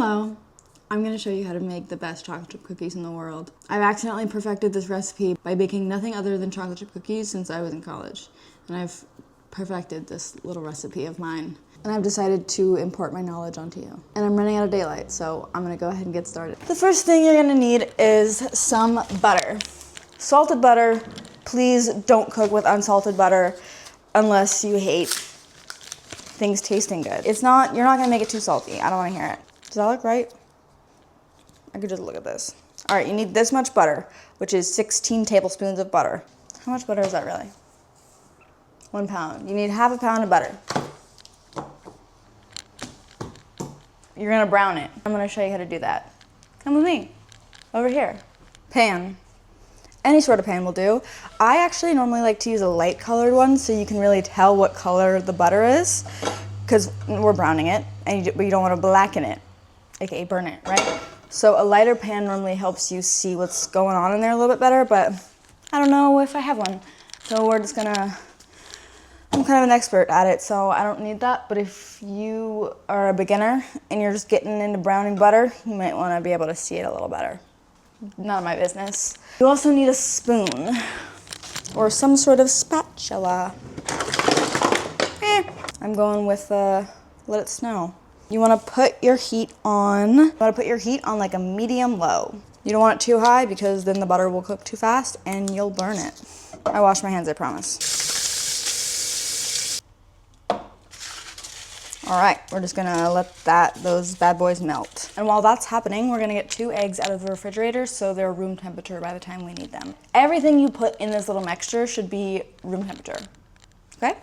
Hello, I'm going to show you how to make the best chocolate chip cookies in the world. I've accidentally perfected this recipe by baking nothing other than chocolate chip cookies since I was in college. And I've perfected this little recipe of mine. And I've decided to import my knowledge onto you. And I'm running out of daylight, so I'm going to go ahead and get started. The first thing you're going to need is some butter. Salted butter. Please don't cook with unsalted butter unless you hate things tasting good. You're not going to make it too salty. I don't want to hear it. Does that look right? I could just look at this. All right, you need this much butter, which is 16 tablespoons of butter. How much butter is that really? 1 pound. You need half a pound of butter. You're gonna brown it. I'm gonna show you how to do that. Come with me, over here. Pan. Any sort of pan will do. I actually normally like to use a light colored one so you can really tell what color the butter is, because we're browning it, but you don't want to blacken it, aka burn it, right? So a lighter pan normally helps you see what's going on in there a little bit better, but I don't know if I have one. So I'm kind of an expert at it, so I don't need that. But if you are a beginner and you're just getting into browning butter, you might want to be able to see it a little better. None of my business. You also need a spoon or some sort of spatula. I'm going with let it snow. You want to put your heat on. Like a medium low. You don't want it too high because then the butter will cook too fast and you'll burn it. I wash my hands, I promise. All right, we're just gonna let those bad boys melt. And while that's happening, we're gonna get 2 eggs out of the refrigerator so they're room temperature by the time we need them. Everything you put in this little mixture should be room temperature, okay?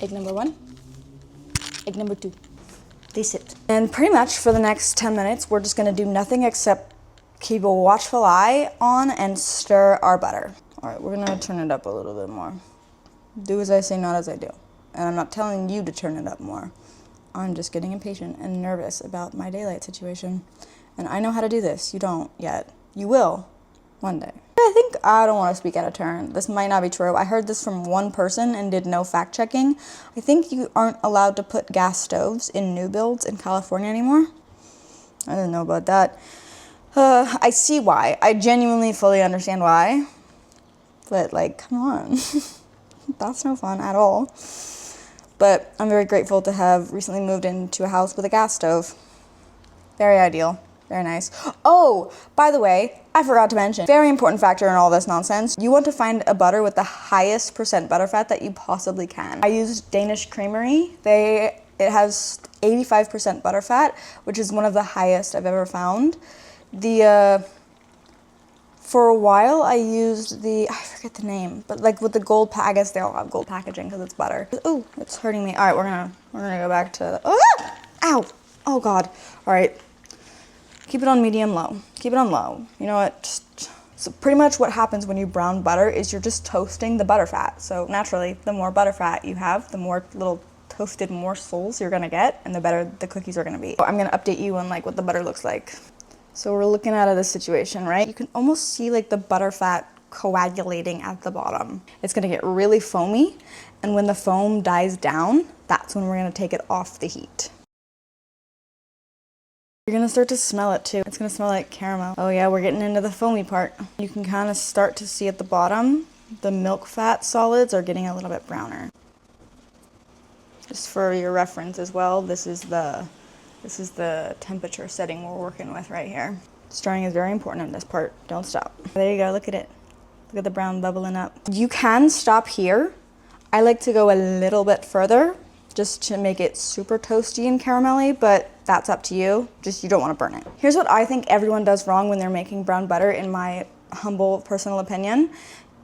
Egg number 1, egg number 2. They sit. And pretty much for the next 10 minutes, we're just gonna do nothing except keep a watchful eye on and stir our butter. All right, we're gonna turn it up a little bit more. Do as I say, not as I do. And I'm not telling you to turn it up more. I'm just getting impatient and nervous about my daylight situation. And I know how to do this. You don't yet. You will one day. I don't want to speak out of turn. This might not be true. I heard this from one person and did no fact checking. I think you aren't allowed to put gas stoves in new builds in California anymore. I didn't know about that. I see why. I genuinely fully understand why. But like, come on. That's no fun at all. But I'm very grateful to have recently moved into a house with a gas stove. Very ideal. Very nice. Oh, by the way, I forgot to mention, very important factor in all this nonsense. You want to find a butter with the highest percent butterfat that you possibly can. I used Danish Creamery. It has 85% butterfat, which is one of the highest I've ever found. For a while, I used I forget the name, but like with the gold I guess they all have gold packaging because it's butter. Ooh, it's hurting me. All right, we're gonna go back to, ow, oh God. All right, keep it on medium low. Keep it on low. You know what? So pretty much what happens when you brown butter is you're just toasting the butter fat. So naturally, the more butter fat you have, the more little toasted morsels you're gonna get, and the better the cookies are gonna be. So I'm gonna update you on like what the butter looks like. So we're looking at this situation, right? You can almost see like the butterfat coagulating at the bottom. It's gonna get really foamy, and when the foam dies down, that's when we're gonna take it off the heat. You're gonna start to smell it too. It's gonna smell like caramel. Oh yeah, we're getting into the foamy part. You can kind of start to see at the bottom, the milk fat solids are getting a little bit browner. Just for your reference as well, this is the temperature setting we're working with right here. Stirring is very important in this part. Don't stop. There you go, look at it. Look at the brown bubbling up. You can stop here. I like to go a little bit further just to make it super toasty and caramelly, but that's up to you. Just you don't want to burn it. Here's what I think everyone does wrong when they're making brown butter, in my humble personal opinion,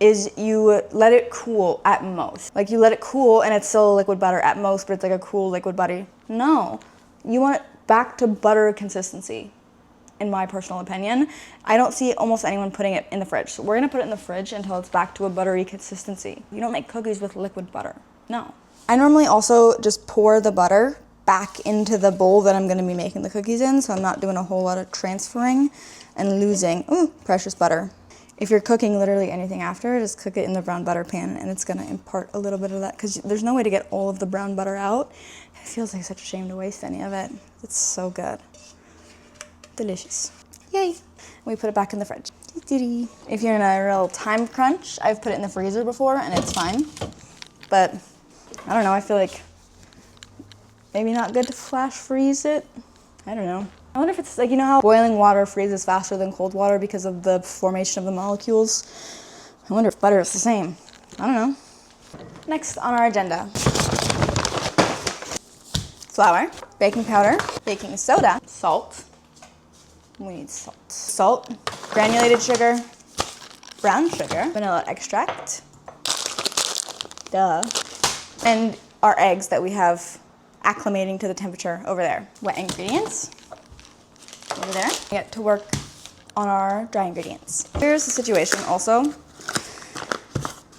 is you let it cool at most. Like you let it cool and it's still liquid butter at most, but it's like a cool liquid butter. No. You want it back to butter consistency, in my personal opinion. I don't see almost anyone putting it in the fridge. So we're gonna put it in the fridge until it's back to a buttery consistency. You don't make cookies with liquid butter, no. I normally also just pour the butter back into the bowl that I'm gonna be making the cookies in, so I'm not doing a whole lot of transferring and losing, precious butter. If you're cooking literally anything after, just cook it in the brown butter pan and it's gonna impart a little bit of that, because there's no way to get all of the brown butter out. It feels like such a shame to waste any of it. It's so good. Delicious. Yay. We put it back in the fridge. If you're in a real time crunch, I've put it in the freezer before and it's fine. But I don't know, I feel like maybe not good to flash freeze it. I don't know. I wonder if it's like, you know how boiling water freezes faster than cold water because of the formation of the molecules? I wonder if butter is the same. I don't know. Next on our agenda. Flour, baking powder, baking soda, salt. We need salt. Salt, granulated sugar, brown sugar, vanilla extract, duh, and our eggs that we have acclimating to the temperature over there. Wet ingredients, over there. We get to work on our dry ingredients. Here's the situation also.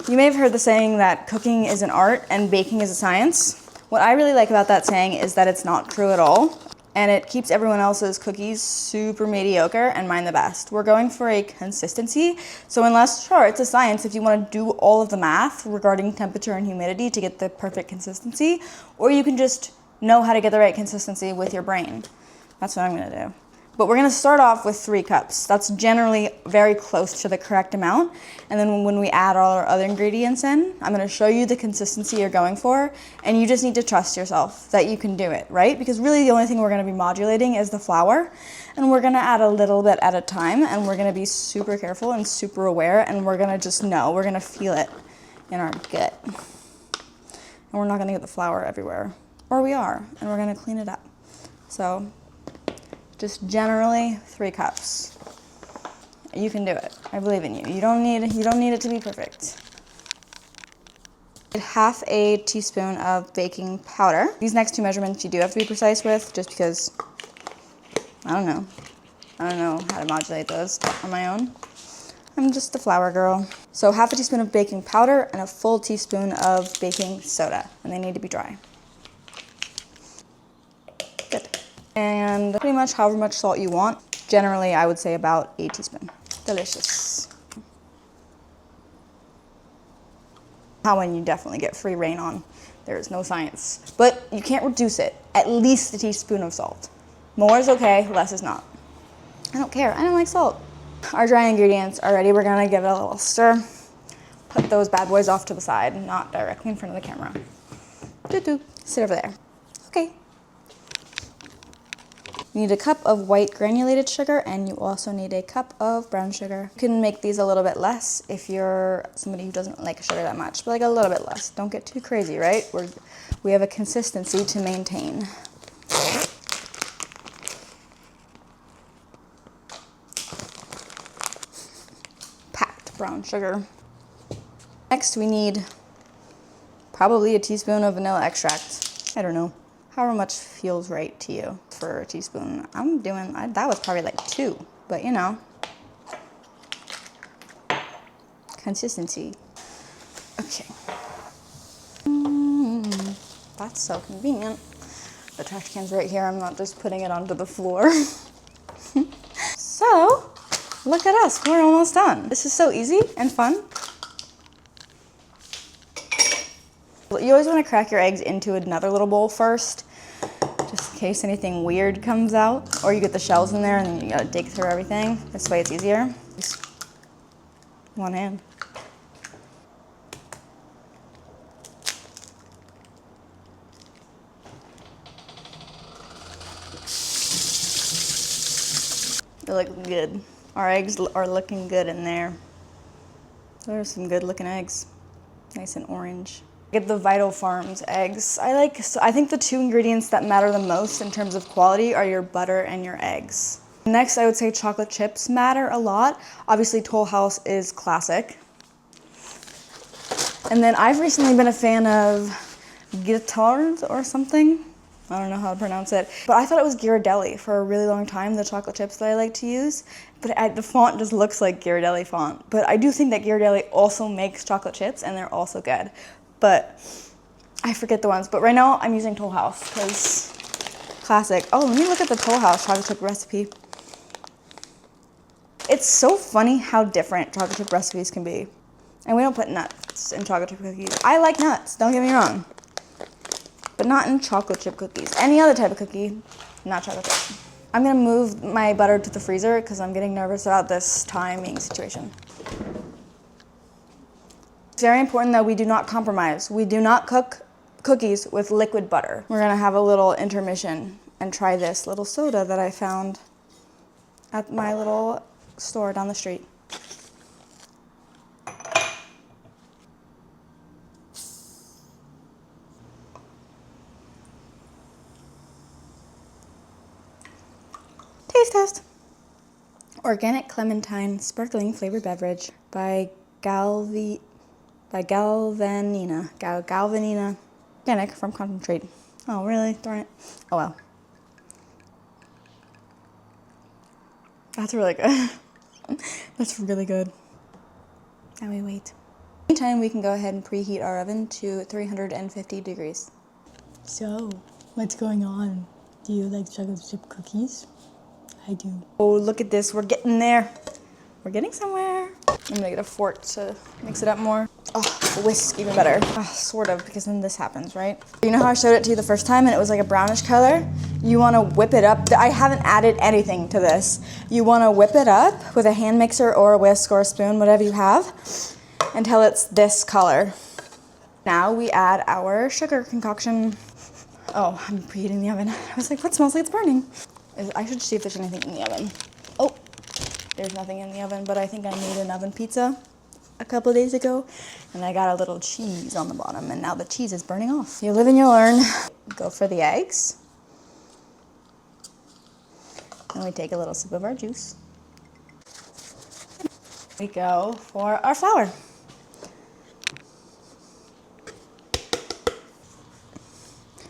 You may have heard the saying that cooking is an art and baking is a science. What I really like about that saying is that it's not true at all. And it keeps everyone else's cookies super mediocre and mine the best. We're going for a consistency. So unless, sure, it's a science if you want to do all of the math regarding temperature and humidity to get the perfect consistency, or you can just know how to get the right consistency with your brain. That's what I'm going to do. But we're going to start off with 3 cups. That's generally very close to the correct amount. And then when we add all our other ingredients in, I'm going to show you the consistency you're going for. And you just need to trust yourself that you can do it, right? Because really the only thing we're going to be modulating is the flour. And we're going to add a little bit at a time. And we're going to be super careful and super aware. And we're going to just know. We're going to feel it in our gut. And we're not going to get the flour everywhere. Or we are. And we're going to clean it up. So just generally 3 cups. You can do it. I believe in you. You don't need it to be perfect. Half a teaspoon of baking powder. These next 2 measurements you do have to be precise with, just because I don't know how to modulate those on my own. I'm just a flour girl. So half a teaspoon of baking powder and a full teaspoon of baking soda, and they need to be dry. Good. And pretty much however much salt you want. Generally, I would say about a teaspoon. Delicious. How when you definitely get free reign on. There is no science. But you can't reduce it. At least a teaspoon of salt. More is okay, less is not. I don't care, I don't like salt. Our dry ingredients are ready. We're gonna give it a little stir. Put those bad boys off to the side, not directly in front of the camera. Doo-doo. Sit over there. Okay. You need a cup of white granulated sugar, and you also need a cup of brown sugar. You can make these a little bit less if you're somebody who doesn't like sugar that much, but like a little bit less. Don't get too crazy, right? We have a consistency to maintain. Packed brown sugar. Next, we need probably a teaspoon of vanilla extract. I don't know. However much feels right to you for a teaspoon. That was probably like 2, but you know. Consistency. Okay. That's so convenient. The trash can's right here. I'm not just putting it onto the floor. So, look at us. We're almost done. This is so easy and fun. You always want to crack your eggs into another little bowl first, just in case anything weird comes out, or you get the shells in there and then you gotta dig through everything. This way it's easier. Just one hand. They're looking good. Our eggs are looking good in there. Those are some good looking eggs. Nice and orange. Get the Vital Farms eggs. I think the 2 ingredients that matter the most in terms of quality are your butter and your eggs. Next, I would say chocolate chips matter a lot. Obviously, Toll House is classic. And then I've recently been a fan of Guittards or something. I don't know how to pronounce it. But I thought it was Ghirardelli for a really long time, the chocolate chips that I like to use. But the font just looks like Ghirardelli font. But I do think that Ghirardelli also makes chocolate chips, and they're also good. But I forget the ones. But right now, I'm using Toll House, because classic. Oh, let me look at the Toll House chocolate chip recipe. It's so funny how different chocolate chip recipes can be. And we don't put nuts in chocolate chip cookies. I like nuts, don't get me wrong. but not in chocolate chip cookies. Any other type of cookie, not chocolate chip. I'm gonna move my butter to the freezer because I'm getting nervous about this timing situation. It's very important that we do not compromise. We do not cook cookies with liquid butter. We're gonna have a little intermission and try this little soda that I found at my little store down the street. Taste test. Organic clementine sparkling flavored beverage by Galvanina. Galvanina. Organic from concentrate. Oh, really? Darn it. Oh, well. That's really good. That's really good. Now we wait. Meantime, we can go ahead and preheat our oven to 350 degrees. So, what's going on? Do you like chocolate chip cookies? I do. Oh, look at this. We're getting there. We're getting somewhere. I'm gonna get a fork to mix it up more. Oh, whisk even better. Oh, sort of, because then this happens, right? You know how I showed it to you the first time and it was like a brownish color? You wanna whip it up. I haven't added anything to this. You wanna whip it up with a hand mixer or a whisk or a spoon, whatever you have, until it's this color. Now we add our sugar concoction. Oh, I'm preheating the oven. I was like, what smells like it's burning? I should see if there's anything in the oven. Oh, there's nothing in the oven, but I think I made an oven pizza a couple of days ago, and I got a little cheese on the bottom, and now the cheese is burning off. You live and you learn. Go for the eggs. And we take a little sip of our juice. We go for our flour.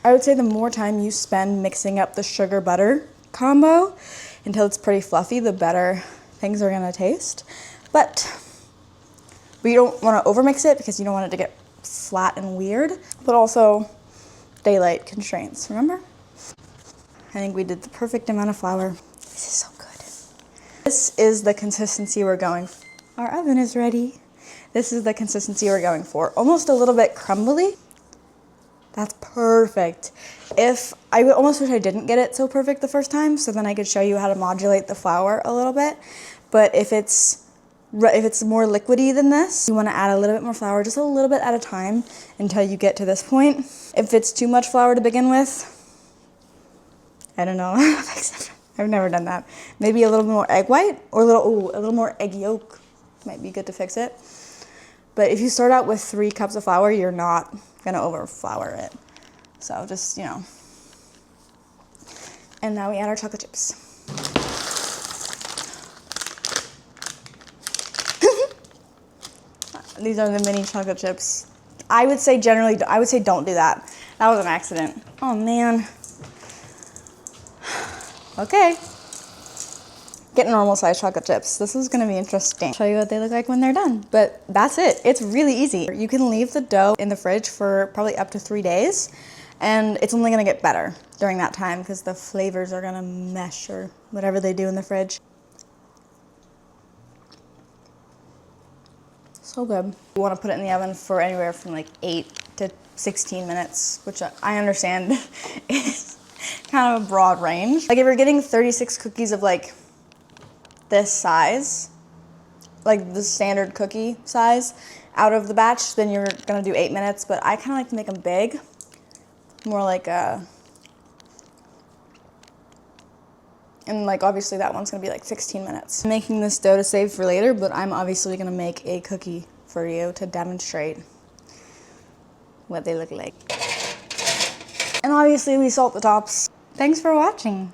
I would say the more time you spend mixing up the sugar butter combo until it's pretty fluffy, the better things are gonna taste. But we don't wanna overmix it because you don't want it to get flat and weird, but also daylight constraints, remember? I think we did the perfect amount of flour. This is so good. This is the consistency we're going for. Our oven is ready. This is the consistency we're going for. Almost a little bit crumbly. That's perfect. I almost wish I didn't get it so perfect the first time, so then I could show you how to modulate the flour a little bit. But if it's more liquidy than this, you want to add a little bit more flour, just a little bit at a time until you get to this point. If it's too much flour to begin with, I don't know. I've never done that. Maybe a little more egg white or a little more egg yolk might be good to fix it. But if you start out with 3 cups of flour, you're not gonna over flour it. So just, you know. And now we add our chocolate chips. These are the mini chocolate chips. I would say don't do that. That was an accident. Oh man. Okay. Get normal size chocolate chips. This is gonna be interesting. I'll show you what they look like when they're done. But that's it. It's really easy. You can leave the dough in the fridge for probably up to 3 days, and it's only gonna get better during that time because the flavors are gonna mesh or whatever they do in the fridge. So good. You wanna put it in the oven for anywhere from like 8 to 16 minutes, which I understand is kind of a broad range. Like if you're getting 36 cookies of like this size, like the standard cookie size out of the batch, then you're gonna do 8 minutes, but I kind of like to make them big, more like and like obviously that one's gonna be like 16 minutes. I'm making this dough to save for later, but I'm obviously gonna make a cookie for you to demonstrate what they look like. And obviously we salt the tops. Thanks for watching.